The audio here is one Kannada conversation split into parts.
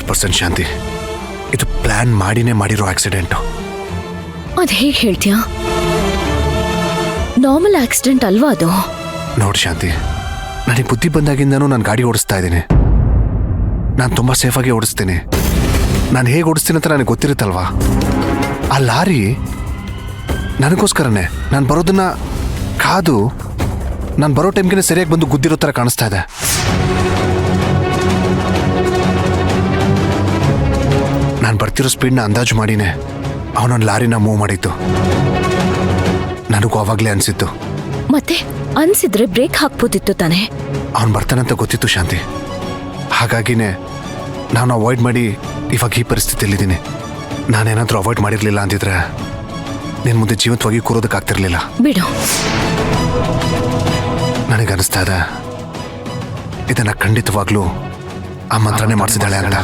100% ಶಾಂತಿ, ಇದು ಪ್ಲಾನ್ ಮಾಡಿನೇ ಮಾಡಿರೋ ಆಕ್ಸಿಡೆಂಟು. ಅದು ಹೇಗೆ ಹೇಳ್ತೀಯಾ? ನಾರ್ಮಲ್ ಆಕ್ಸಿಡೆಂಟ್ ಅಲ್ವಾ ಅದು? ನೋಡಿ ಶಾಂತಿ, ನನಗೆ ಬುದ್ಧಿ ಬಂದಾಗಿಂದನೂ ನಾನು ಗಾಡಿ ಓಡಿಸ್ತಾ ಇದ್ದೀನಿ. ನಾನು ತುಂಬ ಸೇಫಾಗಿ ಓಡಿಸ್ತೀನಿ. ನಾನು ಹೇಗೆ ಓಡಿಸ್ತೀನಿ ಅಂತ ನನಗೆ ಗೊತ್ತಿರುತ್ತಲ್ವಾ. ಆ ಲಾರಿ ನನಗೋಸ್ಕರನೇ ನಾನು ಬರೋದನ್ನ ಕಾದು ನಾನು ಬರೋ ಟೈಮ್ಗೆ ಸರಿಯಾಗಿ ಬಂದು ಗುದ್ದಿರೋ ಥರ ಕಾಣಿಸ್ತಾ ಇದೆ. ನಾನು ಬರ್ತಿರೋ ಸ್ಪೀಡ್ನ ಅಂದಾಜು ಮಾಡಿನೇ ಅವನೊಂದು ಲಾರಿನ ಮೂವ್ ಮಾಡಿದ್ದು. ನನಗೂ ಅವಾಗಲೇ ಅನಿಸಿತ್ತು. ಮತ್ತೆ ಅನ್ಸಿದ್ರೆ ಬ್ರೇಕ್ ಹಾಕ್ಬೋದಿತ್ತು ತಾನೆ? ಅವನು ಬರ್ತಾನಂತ ಗೊತ್ತಿತ್ತು ಶಾಂತಿ. ಹಾಗಾಗಿನೇ ನಾನು ಅವಾಯ್ಡ್ ಮಾಡಿ ಇವಾಗ ಈ ಪರಿಸ್ಥಿತಿಯಲ್ಲಿದ್ದೀನಿ. ನಾನೇನಾದರೂ ಅವಾಯ್ಡ್ ಮಾಡಿರಲಿಲ್ಲ ಅಂದಿದ್ರೆ ನಿನ್ನ ಮುಂದೆ ಜೀವಂತವಾಗಿ ಕೂರೋದಕ್ಕಾಗ್ತಿರ್ಲಿಲ್ಲ. ಬಿಡು. ನನಗನ್ನಿಸ್ತಾ ಇದೆ ಇದನ್ನು ಖಂಡಿತವಾಗ್ಲೂ ಆ ಮಂತ್ರನೇ ಮಾಡಿಸಿದಾಳೆ ಅಂತ.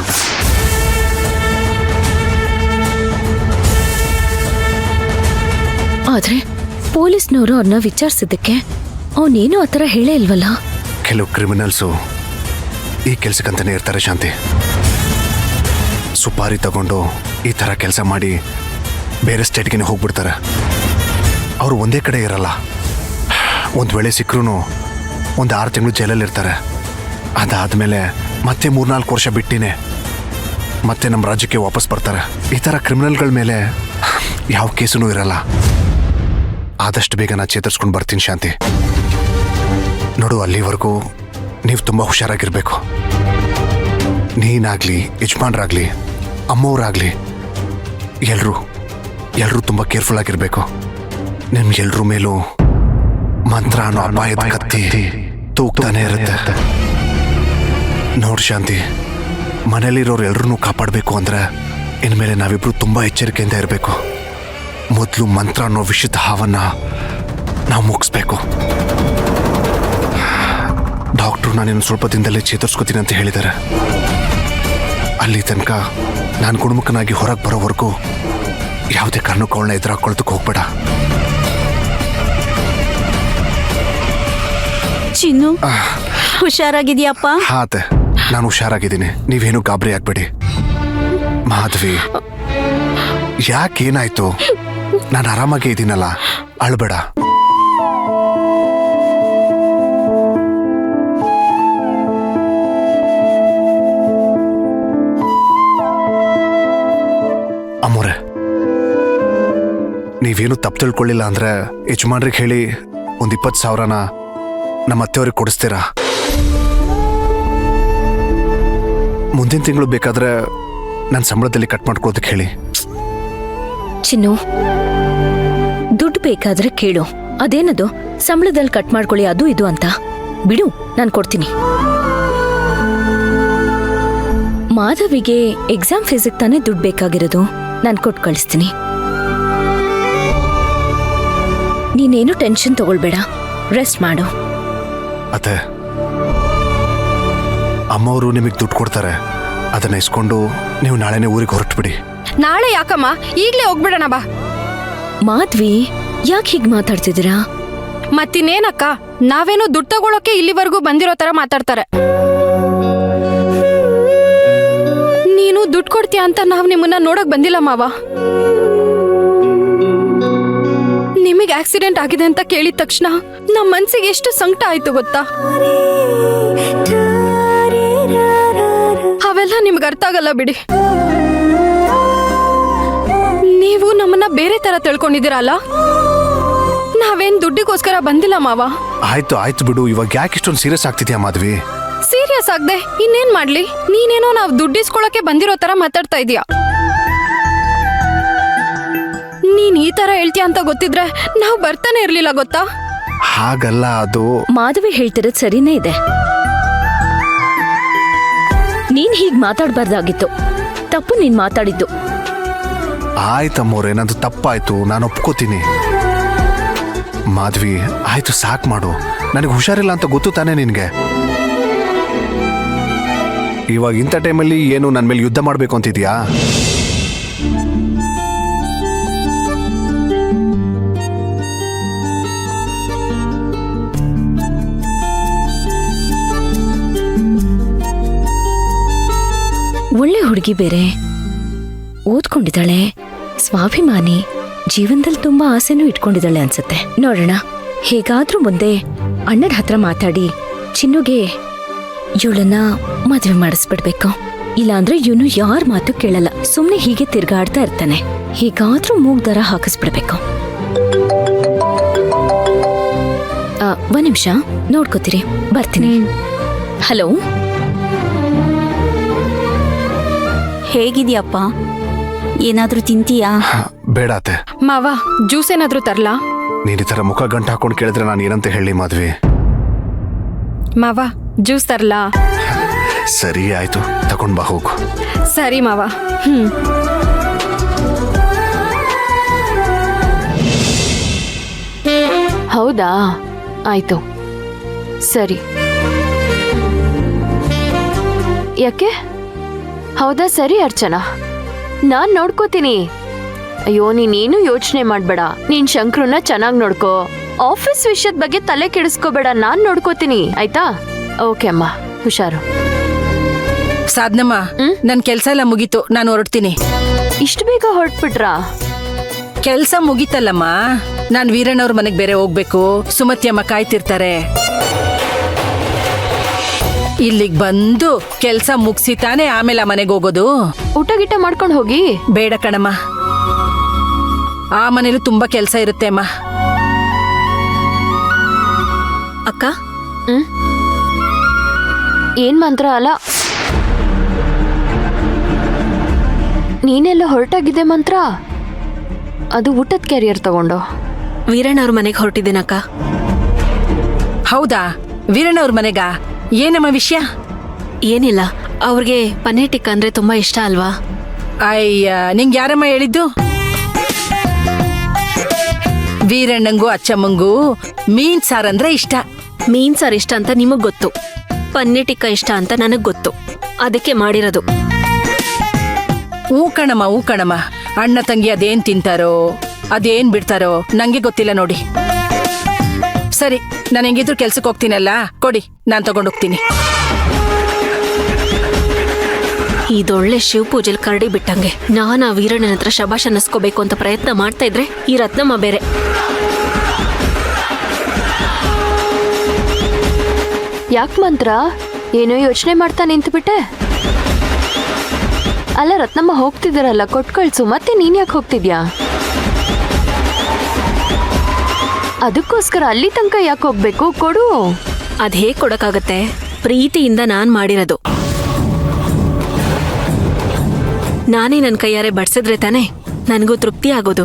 ಆದ್ರೆ ಪೊಲೀಸ್ನವರು ಅವ್ರನ್ನ ವಿಚಾರಿಸಿದ್ದಕ್ಕೆ ಅವನೇನು ಆ ಥರ ಹೇಳೇ ಇಲ್ವಲ್ಲ? ಕೆಲವು ಕ್ರಿಮಿನಲ್ಸು ಈ ಕೆಲಸಕ್ಕಂತಾನೆ ಇರ್ತಾರೆ ಶಾಂತಿ. ಸುಪಾರಿ ತಗೊಂಡು ಈ ಥರ ಕೆಲಸ ಮಾಡಿ ಬೇರೆ ಸ್ಟೇಟ್ಗೆ ಹೋಗ್ಬಿಡ್ತಾರೆ. ಅವರು ಒಂದೇ ಕಡೆ ಇರಲ್ಲ. ಒಂದು ವೇಳೆ ಸಿಕ್ಕರೂ ಒಂದು 6 ತಿಂಗಳು ಜೈಲಲ್ಲಿರ್ತಾರೆ. ಅದಾದಮೇಲೆ ಮತ್ತೆ 3-4 ವರ್ಷ ಬಿಟ್ಟಿನೇ ಮತ್ತೆ ನಮ್ಮ ರಾಜ್ಯಕ್ಕೆ ವಾಪಸ್ ಬರ್ತಾರೆ. ಈ ಥರ ಕ್ರಿಮಿನಲ್ಗಳ ಮೇಲೆ ಯಾವ ಕೇಸೂ ಇರಲ್ಲ. ಆದಷ್ಟು ಬೇಗ ನಾನು ಚೇತರಿಸ್ಕೊಂಡು ಬರ್ತೀನಿ ಶಾಂತಿ. ನೋಡು, ಅಲ್ಲಿವರೆಗೂ ನೀವು ತುಂಬ ಹುಷಾರಾಗಿರ್ಬೇಕು. ನೀನಾಗಲಿ, ಯಜಮಾನ್ರಾಗಲಿ, ಅಮ್ಮವ್ರಾಗಲಿ ಎಲ್ಲರೂ ತುಂಬ ಕೇರ್ಫುಲ್ ಆಗಿರಬೇಕು. ನಿಮ್ಗೆಲ್ರ ಮೇಲೂ ಮಂತ್ರ ಅನ್ನೋ ಅಪಾಯದ ಕತ್ತಿ ತೂಗ್ತಾನೆ ಇರುತ್ತೆ. ನೋಡಿ ಶಾಂತಿ, ಮನೇಲಿರೋರು ಎಲ್ಲರೂ ಕಾಪಾಡಬೇಕು ಅಂದರೆ ಇನ್ಮೇಲೆ ನಾವಿಬ್ರು ತುಂಬ ಎಚ್ಚರಿಕೆಯಿಂದ ಇರಬೇಕು. ಮೊದಲು ಮಂತ್ರ ಅನ್ನೋ ವಿಷದ ಹಾವನ್ನು ನಾವು ಮುಗಿಸ್ಬೇಕು. ಡಾಕ್ಟ್ರು ನಾನೇನು ಸ್ವಲ್ಪ ದಿನದಲ್ಲೇ ಚೇತರಿಸ್ಕೋತೀನಿ ಅಂತ ಹೇಳಿದ್ದಾರೆ. ಅಲ್ಲಿ ತನಕ ನಾನು ಗುಣಮುಖನಾಗಿ ಹೊರಗೆ ಬರೋವರೆಗೂ ಯಾವುದೇ ಕಾರಣಕ್ಕೂ ಅವಳನ್ನ ಎದುರಾಕೊಳ್ಳೋದಕ್ಕೆ ಹೋಗ್ಬೇಡ. ಚಿನ್ನು, ಹುಷಾರಾಗಿದ್ಯಪ್ಪ? ಹಾತೆ, ನಾನು ಹುಷಾರಾಗಿದ್ದೀನಿ. ನೀವೇನು ಗಾಬರಿ ಆಗ್ಬೇಡಿ. ಮಾಧವಿ, ಯಾಕೇನಾಯ್ತು? ನಾನು ಆರಾಮಾಗೇ ಇದ್ದೀನಲ್ಲ, ಅಳ್ಬೇಡ. ಅಮ್ಮೋರೆ, ನೀವೇನು ತಪ್ಪು ತಿಳ್ಕೊಳ್ಳಿಲ್ಲ ಅಂದ್ರೆ ಯಜಮಾನ್ರಿಗೆ ಹೇಳಿ ಒಂದು 20,000ನ ನಮ್ಮ ಅತ್ತೆಯವ್ರಿಗೆ ಕೊಡಿಸ್ತೀರಾ? ಮುಂದಿನ ತಿಂಗಳು ಬೇಕಾದ್ರೆ ನನ್ನ ಸಂಬಳದಲ್ಲಿ ಕಟ್ ಮಾಡ್ಕೊಳ್ಳೋದಕ್ಕೆ ಹೇಳಿ. ಚಿನ್ನು, ದುಡ್ಡು ಬೇಕಾದ್ರೆ ಕೇಳು. ಅದೇನದು ಸಂಬಳದಲ್ಲಿ ಕಟ್ ಮಾಡ್ಕೊಳ್ಳಿ ಅದು ಇದು ಅಂತ. ಬಿಡು, ನಾನು ಕೊಡ್ತೀನಿ. ಮಾಧವಿಗೆ ಎಕ್ಸಾಮ್ ಫೀಸಿಗೆ ತಾನೇ ದುಡ್ಡು ಬೇಕಾಗಿರೋದು. ನಾನು ಕೊಟ್ಟು ಕಳಿಸ್ತೀನಿ. ನೀನೇನು ಟೆನ್ಷನ್ ತಗೊಳ್ಬೇಡ, ರೆಸ್ಟ್ ಮಾಡು. ಅತ್ತೆ, ಅಮ್ಮವರು ನಿಮಗೆ ದುಡ್ಡು ಕೊಡ್ತಾರೆ. ಅದನ್ನ ಇಸ್ಕೊಂಡು ನೀವು ನಾಳೆನೇ ಊರಿಗೆ ಹೊರಟುಬಿಡಿ. ನಾಳೆ ಯಾಕಮ್ಮ, ಈಗ್ಲೇ ಹೋಗ್ಬಿಡೋಣ ಬಾ. ಮಾಧವಿ, ಯಾಕೆ ಹೀಗೆ ಮಾತಾಡ್ತಿದ್ದೀರಾ? ಮತ್ತಿನ್ನೇನಕ್ಕ, ನಾವೇನೋ ದುಡ್ಡು ತಗೊಳಕ್ಕೆ ಇಲ್ಲಿವರೆಗೂ ಬಂದಿರೋ ತರ ಮಾತಾಡ್ತಾರೆ. ನೀನು ದುಡ್ಡು ಕೊಡ್ತೀಯ ಅಂತ ನಾವ್ ನಿಮ್ಮನ್ನ ನೋಡಕ್ ಬಂದಿಲ್ಲ ಮಾವ. ನಿಮಗೆ ಆಕ್ಸಿಡೆಂಟ್ ಆಗಿದೆ ಅಂತ ಕೇಳಿದ ತಕ್ಷಣ ನಮ್ಮ ಮನ್ಸಿಗೆ ಎಷ್ಟು ಸಂಕಟ ಆಯ್ತು ಗೊತ್ತಾ? ಅವೆಲ್ಲ ನಿಮ್ಗೆ ಅರ್ಥ ಆಗಲ್ಲ ಬಿಡಿ. ನೀವು ನಮ್ಮನ್ನ ಬೇರೆ ತರ ತಿಳ್ಕೊಂಡಿದ್ದೀರಲ್ಲ. ನಾವೇನ್ ದುಡ್ಡಿಗೋಸ್ಕರ ಬಂದಿಲ್ಲ ಮಾವ. ಆಯ್ತು ಬಿಡು. ಇವಾಗ ಯಾಕೆ ಇಷ್ಟೊಂದು ಸೀರಿಯಸ್ ಆಗ್ತಿದ್ಯಾ ಮಾಧವಿ? ಸೀರಿಯಸ್ ಆಗದೆ ಇನ್ನೇನ್ ಮಾಡ್ಲಿ? ನೀನೇನೋ ನಾವ್ ದುಡ್ಡಿಸ್ಕೊಳಕ್ಕೆ ಬಂದಿರೋ ತರ ಮಾತಾಡ್ತಾ ಇದೀಯ. ನೀನ್ ಈ ತರ ಹೇಳ್ತೀಯ ಅಂತ ಗೊತ್ತಿದ್ರೆ ನಾವು ಬರ್ತಾನೆ ಇರ್ಲಿಲ್ಲ ಗೊತ್ತಾ? ಹಾಗಲ್ಲ, ಅದು ಮಾಧವಿ ಹೇಳ್ತಿರೋದು ಸರಿನೇ ಇದೆ. ನೀನ್ ಹೀಗ್ ಮಾತಾಡ್ಬಾರ್ದಾಗಿತ್ತು. ತಪ್ಪು ನೀನ್ ಮಾತಾಡಿದ್ದು. ಆಯ್ತಮ್ಮವ್ರೆ, ನಂದು ತಪ್ಪಾಯ್ತು, ನಾನು ಒಪ್ಕೋತೀನಿ. ಮಾಧವಿ, ಆಯ್ತು, ಸಾಕು ಮಾಡು. ನನಗೆ ಹುಷಾರಿಲ್ಲ ಅಂತ ಗೊತ್ತು ತಾನೇ ನಿನ್ಗೆ. ಇವಾಗ ಇಂಥ ಟೈಮಲ್ಲಿ ಏನು ನನ್ನ ಮೇಲೆ ಯುದ್ಧ ಮಾಡಬೇಕು ಅಂತಿದ್ಯಾ? ಒಳ್ಳೆ ಹುಡುಗಿ ಹುಡುಗಿ ಬೇರೆ ಓದ್ಕೊಂಡಿದ್ದಾಳೆ, ಸ್ವಾಭಿಮಾನಿ, ಜೀವನದಲ್ಲಿ ತುಂಬಾ ಆಸೆನೂ ಇಟ್ಕೊಂಡಿದ್ದಾಳೆ ಅನ್ಸುತ್ತೆ. ನೋಡೋಣ, ಹೇಗಾದ್ರೂ ಮುಂದೆ ಅಣ್ಣನ ಹತ್ರ ಮಾತಾಡಿ ಚಿನ್ನುಗೆ ಇವಳನ್ನ ಮದುವೆ ಮಾಡಿಸ್ಬಿಡ್ಬೇಕು. ಇಲ್ಲಾಂದ್ರೆ ಇವನು ಯಾರ ಮಾತು ಕೇಳಲ್ಲ, ಸುಮ್ನೆ ಹೀಗೆ ತಿರ್ಗಾಡ್ತಾ ಇರ್ತಾನೆ. ಹೇಗಾದ್ರೂ ಮೂಗ್ ದರ ಹಾಕಿಸ್ಬಿಡ್ಬೇಕು. ಒಂದ್ ನಿಮಿಷ ನೋಡ್ಕೋತೀರಿ, ಬರ್ತೀನಿ. ಹಲೋ, ಹೇಗಿದ್ಯಪ್ಪ? ಏನಾದ್ರೂ ತಿಂತೀಯಾ? ಬೇಡ ಅತ್ತೆ. ಮಾವ, ಜ್ಯೂಸ್ ಏನಾದ್ರೂ ತರ್ಲಾ? ನೀನ್ ಈ ಥರ ಮುಖ ಗಂಟು ಹಾಕೊಂಡು ಕೇಳಿದ್ರೆ ನಾನು ಏನಂತ ಹೇಳಿ ಮಾಧವಿ? ಮಾವ, ಜ್ಯೂಸ್ ತರ್ಲಾ? ಸರಿ ಆಯ್ತು, ತಗೊಂಡ್ ಬಾ ಹೋಗು. ಸರಿ ಮಾವ. ಹೌದಾ, ಆಯ್ತು, ಸರಿ. ಯಾಕೆ? ಹೌದಾ, ಸರಿ ಅರ್ಚನಾ, ನಾನ್ ನೋಡ್ಕೋತೀನಿ. ಅಯ್ಯೋ, ನೀನೇನು ಯೋಚನೆ ಮಾಡ್ಬೇಡ. ನೀನ್ ಶಂಕ್ರನ್ನ ಚೆನ್ನಾಗಿ ನೋಡ್ಕೋ. ಆಫೀಸ್ ವಿಷಯದ ಬಗ್ಗೆ ತಲೆ ಕೆಡಿಸ್ಕೋಬೇಡ, ನಾನ್ ನೋಡ್ಕೋತೀನಿ, ಆಯ್ತಾ? ಓಕೆ ಅಮ್ಮ, ಹುಷಾರು. ಸಾಧನಮ್ಮ, ನನ್ ಕೆಲ್ಸ ಎಲ್ಲ ಮುಗೀತು, ನಾನು ಹೊರಡ್ತೀನಿ. ಇಷ್ಟು ಬೇಗ ಹೊರಟ್ಬಿಟ್ರಾ? ಕೆಲ್ಸ ಮುಗೀತಲ್ಲಮ್ಮ, ನಾನ್ ವೀರಣ್ಣವ್ರ ಮನೆಗ್ ಬೇರೆ ಹೋಗ್ಬೇಕು. ಸುಮತಿ ಅಮ್ಮ ಕಾಯ್ತಿರ್ತಾರೆ. ಇಲ್ಲಿಗ್ ಬಂದು ಕೆಲ್ಸ ಮುಗಿಸಿ ತಾನೇ ಆಮೇಲೆ ಆ ಮನೆಗೆ ಹೋಗೋದು. ಊಟ ಗಿಟ ಮಾಡ್ಕೊಂಡು ಹೋಗಿ. ಬೇಡ ಕಣಮ್ಮ, ಆ ಮನೇಲಿ ತುಂಬಾ ಕೆಲ್ಸ ಇರುತ್ತೆ ಅಮ್ಮ. ಅಕ್ಕ, ಏನ್ ಮಂತ್ರ ಅಲ್ಲ, ನೀನೆಲ್ಲ ಹೊರಟಾಗಿದೆ ಮಂತ್ರ. ಅದು ಊಟದ ಕ್ಯಾರಿಯರ್ ತಗೊಂಡು ವೀರಣ್ಣವ್ರ ಮನೆಗೆ ಹೊರಟಿದ್ದೇನಕ್ಕ. ಹೌದಾ, ವೀರಣ್ಣವ್ರ ಮನೆಗ? ಏನಮ್ಮ ವಿಷಯ? ಏನಿಲ್ಲ, ಅವ್ರಿಗೆ ಪನ್ನೀರ್ ಟಿಕ್ಕ ಅಂದ್ರೆ ತುಂಬಾ ಇಷ್ಟ ಅಲ್ವಾ? ಅಯ್ಯ, ನಿಂಗೆ ಯಾರಮ್ಮ ಹೇಳಿದ್ದು? ವೀರಣ್ಣಂಗೂ ಅಚ್ಚಮ್ಮಂಗೂ ಮೀನ್ ಸಾರಂದ್ರೆ ಇಷ್ಟ. ಮೀನ್ ಸಾರ್ ಇಷ್ಟ ಅಂತ ನಿಮಗ್ ಗೊತ್ತು, ಪನ್ನೀರ್ ಟಿಕ್ಕ ಇಷ್ಟ ಅಂತ ನನಗ್ ಗೊತ್ತು, ಅದಕ್ಕೆ ಮಾಡಿರೋದು. ಹೂ ಕಣಮ್ಮ, ಅಣ್ಣ ತಂಗಿ ಅದೇನ್ ತಿಂತಾರೋ ಅದೇನ್ ಬಿಡ್ತಾರೋ ನಂಗೆ ಗೊತ್ತಿಲ್ಲ ನೋಡಿ. ಸರಿ, ನಾನು ಹೆಂಗಿದ್ರು ಕೆಲ್ಸಕ್ಕೆ ಹೋಗ್ತೀನಲ್ಲ, ಕೊಡಿ, ನಾನ್ ತಗೊಂಡೋಗ್ತೀನಿ. ಇದೊಳ್ಳೆ ಶಿವ ಪೂಜೆಲ್ ಕರಡಿ ಬಿಟ್ಟಂಗೆ. ನಾನ್ ಆ ವೀರಣ್ಣನ ಹತ್ರ ಶಬಾಷ್ ಅನ್ನಿಸ್ಕೋಬೇಕು ಅಂತ ಪ್ರಯತ್ನ ಮಾಡ್ತಾ ಇದ್ರೆ ಈ ರತ್ನಮ್ಮ ಬೇರೆ. ಯಾಕೆ ಮಂತ್ರ? ಏನೋ ಯೋಚನೆ ಮಾಡ್ತಾ ನಿಂತ್ಬಿಟ್ಟೆ. ಅಲ್ಲ, ರತ್ನಮ್ಮ ಹೋಗ್ತಿದ್ದೀರಲ್ಲ, ಕೊಟ್ಟು ಕಳ್ಸು. ಮತ್ತೆ ನೀನ್ ಯಾಕೆ ಹೋಗ್ತಿದ್ಯಾ? ಅದಕ್ಕೋಸ್ಕರ ಅಲ್ಲಿ ತನಕ ಯಾಕೆ ಹೋಗ್ಬೇಕು? ಕೊಡು. ಅದ್ ಹೇಗ್ ಕೊಡಕ್ಕಾಗತ್ತೆ? ಪ್ರೀತಿಯಿಂದ ನಾನ್ ಮಾಡಿರೋದು. ನಾನೇ ನನ್ನ ಕೈಯಾರೆ ಬಡ್ಸಿದ್ರೆ ತಾನೆ ನನಗೂ ತೃಪ್ತಿ ಆಗೋದು.